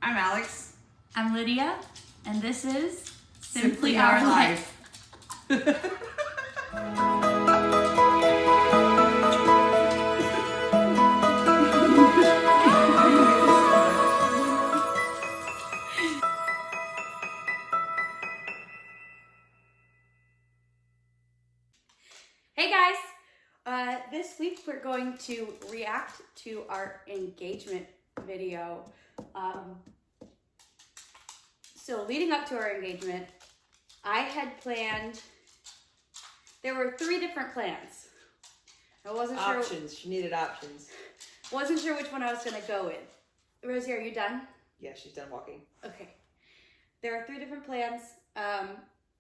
I'm Alex. I'm Lydia, and this is Simply Our Life. Hey guys! This week we're going to react to our engagement video. So leading up to our engagement, I had planned, there were 3 different plans. I wasn't sure. Options. She needed options. Wasn't sure which one I was going to go with. Rosie, are you done? Yeah, she's done walking. Okay. There are 3 different plans.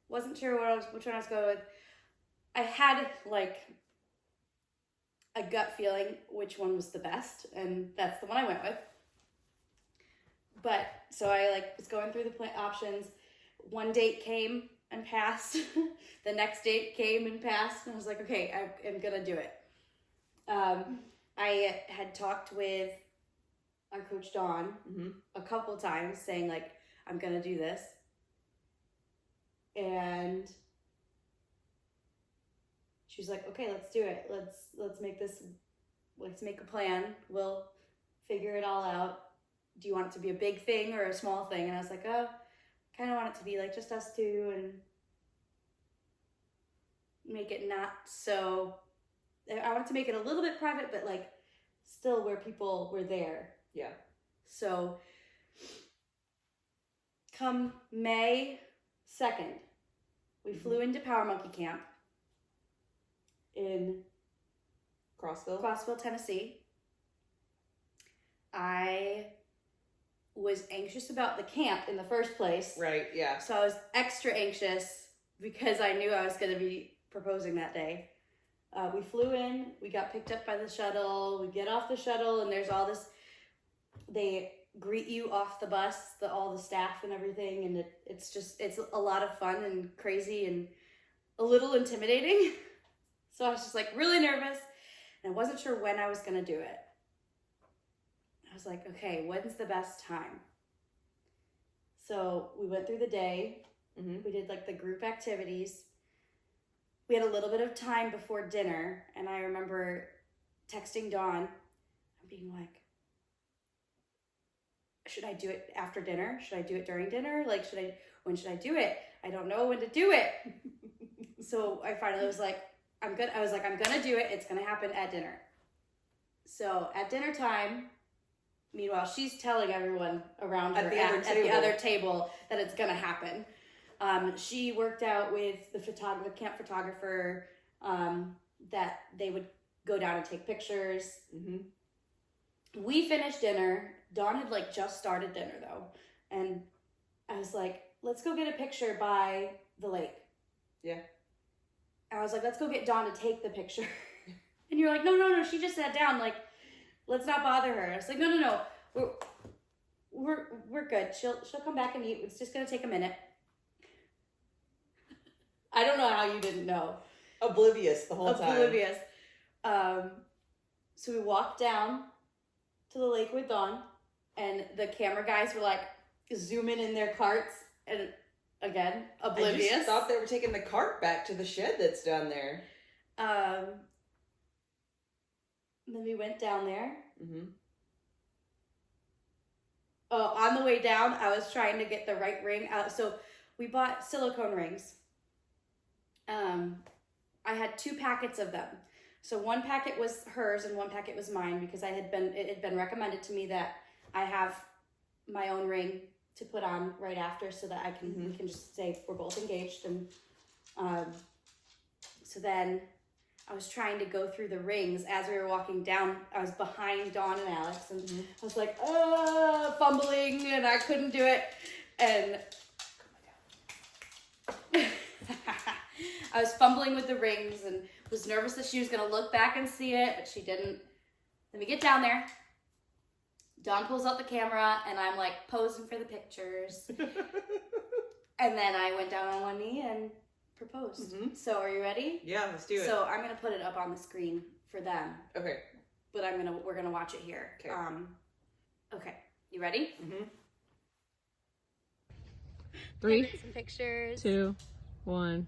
Wasn't sure which one I was going with. I had like a gut feeling which one was the best, and that's the one I went with. But so I was going through the options. One date came and passed. The next date came and passed, and I was like, okay, I am gonna do it. I had talked with our coach Dawn a couple times, saying like, I'm gonna do this, and she was like, okay, let's do it. Let's make a plan. We'll figure it all out. Do you want it to be a big thing or a small thing? And I was like, oh, kind of want it to be like just us 2 and make it not so, I wanted to make it a little bit private, but like still where people were there. Yeah. So come May 2nd, we flew into Power Monkey Camp in Crossville, Tennessee. I was anxious about the camp in the first place. Right, yeah. So I was extra anxious because I knew I was going to be proposing that day. We flew in, we got picked up by the shuttle, we get off the shuttle, and there's all this, they greet you off the bus, all the staff and everything, and it's a lot of fun and crazy and a little intimidating. So I was just like really nervous, and I wasn't sure when I was going to do it. I was like, okay, when's the best time? So we went through the day. We did like the group activities. We had a little bit of time before dinner, and I remember texting Dawn and being like, should I do it after dinner? Should I do it during dinner? Like, when should I do it? I don't know when to do it. So I finally was like, I'm gonna do it. It's gonna happen at dinner. So at dinner time, meanwhile, she's telling everyone around her at the other table that it's gonna happen. She worked out with the camp photographer, that they would go down and take pictures. We finished dinner. Dawn had just started dinner though, and I was like, let's go get a picture by the lake. Yeah. I was like, let's go get Dawn to take the picture. And you're like, no, she just sat down. Like, let's not bother her. I was like, no, we're good. She'll come back and eat. It's just gonna take a minute. I don't know how you didn't know. Oblivious the whole time. Oblivious. So we walked down to the lake with Dawn, and the camera guys were like zooming in their carts, and again, oblivious. I just thought they were taking the cart back to the shed that's down there. Then we went down there. Oh, on the way down, I was trying to get the right ring out. So we bought silicone rings. I had 2 packets of them. So one packet was hers and one packet was mine, because it had been recommended to me that I have my own ring to put on right after, so that we can just say we're both engaged. And so then I was trying to go through the rings as we were walking down. I was behind Dawn and Alex, and I was like, fumbling, and I couldn't do it. And I was fumbling with the rings and was nervous that she was going to look back and see it, but she didn't. Then we get down there. Dawn pulls out the camera, and I'm like posing for the pictures. And then I went down on one knee and proposed. So are you ready? Yeah, let's do it. So I'm going to put it up on the screen for them. Okay. But we're going to watch it here. Okay. Okay. You ready? 3, Get some pictures. 2, 1.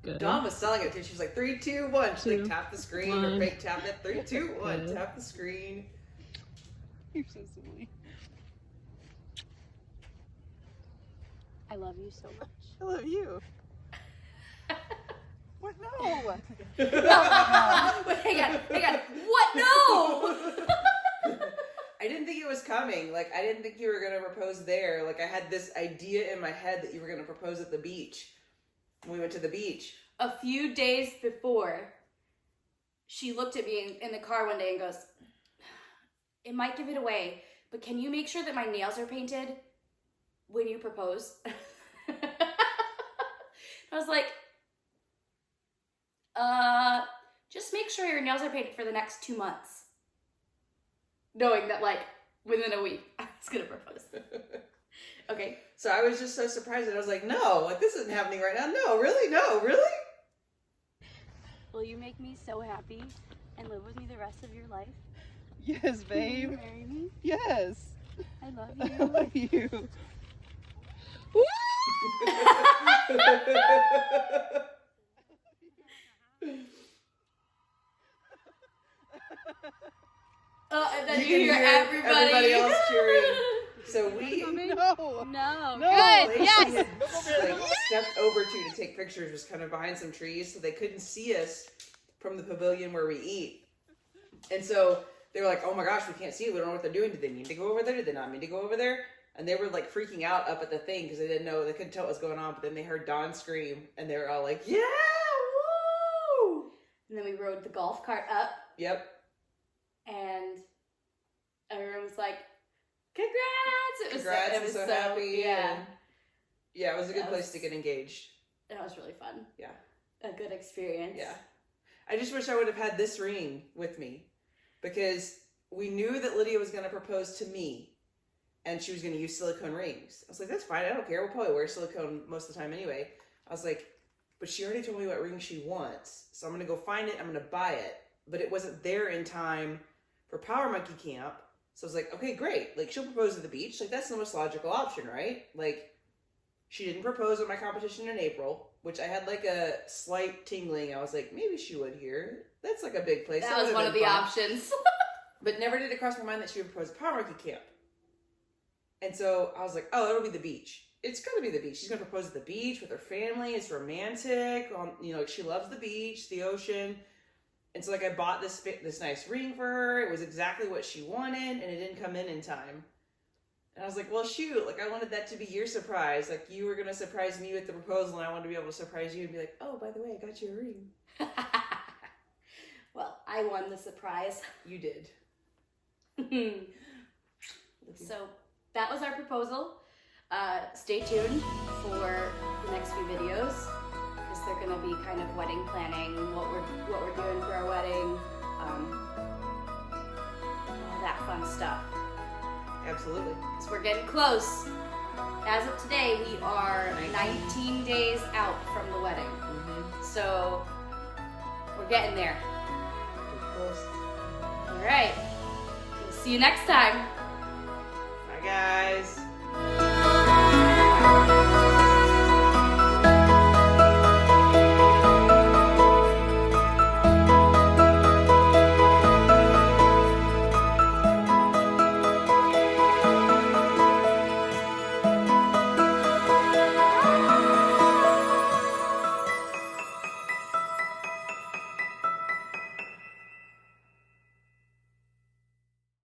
Good. Dawn was selling it too. She was like, 3, 2, 1. She's like, Two, tap the screen or one. fake tap it. 3, 2, 1. Good. Tap the screen. You're so silly. I love you so much. I love you. What? No. Wait, hang on. What? No! I didn't think it was coming. Like, I didn't think you were going to propose there. Like, I had this idea in my head that you were going to propose at the beach. When we went to the beach. A few days before, she looked at me in the car one day and goes, it might give it away, but can you make sure that my nails are painted when you propose? I was like, just make sure your nails are painted for the next 2 months. Knowing that, like, within a week, I was gonna propose. Okay. So I was just so surprised, and I was like, no, like, this isn't happening right now. No, really? No, really? Will you make me so happy and live with me the rest of your life? Yes, Will you babe. marry me? Yes. I love I you. love you. And then You you can hear hear everybody. everybody else cheering. So we No. No. No. place Good. we Yes. had, like, stepped over to take pictures was kind of behind some trees, so they couldn't see us from the pavilion where we eat. And so they were like, "Oh my gosh, we can't see it. We don't know what they're doing. Did they mean to go over there? Did they not mean to go over there?" And they were like freaking out up at the thing because they didn't know, they couldn't tell what was going on. But then they heard Dawn scream, and they were all like, "Yeah, woo!" And then we rode the golf cart up, Yep. and everyone was like, "Congrats!" It was Congrats! so, it I'm was so happy. Yeah, and- yeah, it was a good That place was- to get engaged. that was really fun. Yeah. A good experience. Yeah. I just wish I would have had this ring with me because we knew that Lydia was going to propose to me and she was going to use silicone rings. I was like, that's fine. I don't care. We'll probably wear silicone most of the time anyway. I was like, but she already told me what ring she wants. So I'm going to go find it. I'm going to buy it. But it wasn't there in time for Power Monkey Camp. So I was like, okay, great. Like, she'll propose at the beach. Like, that's the most logical option, right? Like, she didn't propose at my competition in April, which I had like a slight tingling. I was like, maybe she would here. That's like a big place. That was would've one of been the fun. options. But never did it cross my mind that she would propose at Power Monkey Camp. And so I was like, oh, it'll be the beach. It's going to be the beach. She's going to propose at the beach with her family. It's romantic. You know, like, she loves the beach, the ocean. And so, like, I bought this nice ring for her. It was exactly what she wanted, and it didn't come in time. And I was like, well, shoot, like, I wanted that to be your surprise. Like, you were going to surprise me with the proposal, and I wanted to be able to surprise you and be like, oh, by the way, I got you a ring. Well, I won the surprise. You did. So that was our proposal. Stay tuned for the next few videos because they're going to be kind of wedding planning, what we're doing for our wedding, all that fun stuff. Absolutely. So we're getting close. As of today, we are 19 days out from the wedding. Mm-hmm. So we're getting there. Close. All right. We'll see you next time.